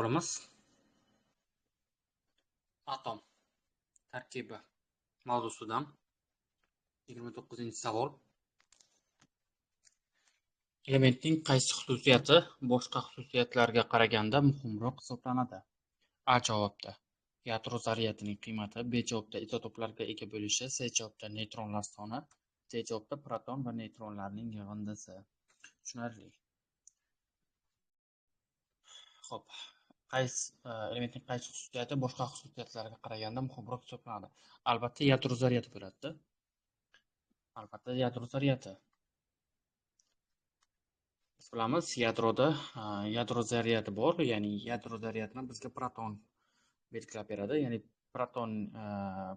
Savolimiz atom tarkibi mavzusidan 29-savol. Elementning qaysi xususiyati boshqa xususiyatlarga qaraganda muhimroq hisoblanadi? A javobda yadro zaryadining qiymati, B javobda izotoplarga ega bo'lishi, C javobda neytronlar soni, D javobda proton va neytronlarning yig'indisi. Tushunarli. Xo'p, elementning qaysi xususiyati boshqa xususiyatlarga qaraganda muhimroq hisoblanadi? Albatta yadro zaryadi bo'ladi. Albatta yadro zaryadi. Biz bilamiz, yadroda yadro zaryadi bor, ya'ni yadro zaryadini bizga proton belgilab beradi, ya'ni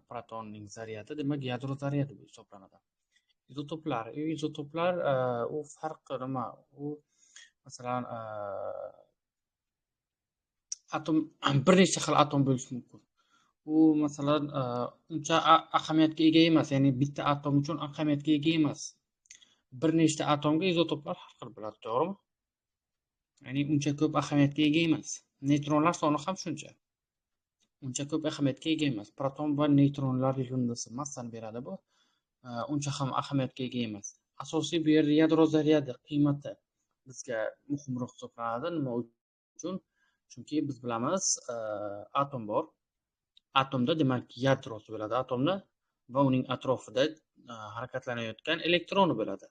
protonning zaryadi, demak yadro zaryadi hisoblanadi. Izotoplar u farqi nima? U masalan atom bir nechta xil atom bo'lishi mumkin. U masalan uncha ahamiyatga ega emas, ya'ni bitta atom uchun ahamiyatga ega emas. Bir nechta atomga izotoplar har xil bo'ladi, to'g'rimi? Ya'ni uncha ko'p ahamiyatga ega emas. Neytronlar soni ham shuncha. Uncha ko'p ahamiyatga ega emas. Proton va neytronlar yig'indisi massani beradi bu. Uncha ham ahamiyatga ega emas. Asosiy bu yerda yadro zaryadi qiymati bizga muhimroq hisoblanadi. Nima uchun? Chunki biz bilamiz, atom bor. Atomda demak yadrosi bo'ladi atomda va uning atrofida harakatlanayotgan elektroni bo'ladi.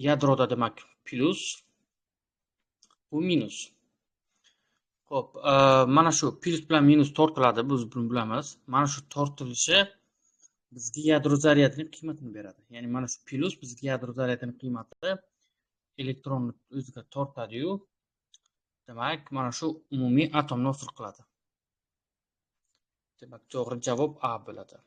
Yadroda demak plus, bu minus. Xo'p, mana shu plus bilan minus tortiladi, biz buni bilamiz. Mana shu tortilishi bizga yadro zaryadining qiymatini beradi. Ya'ni mana shu plus bizga yadro zaryadining qiymati, elektronni o'ziga tortadi-yu, demak, mana shu umumiy atomni hosil qiladi. Demak, to'g'ri javob A bo'ladi.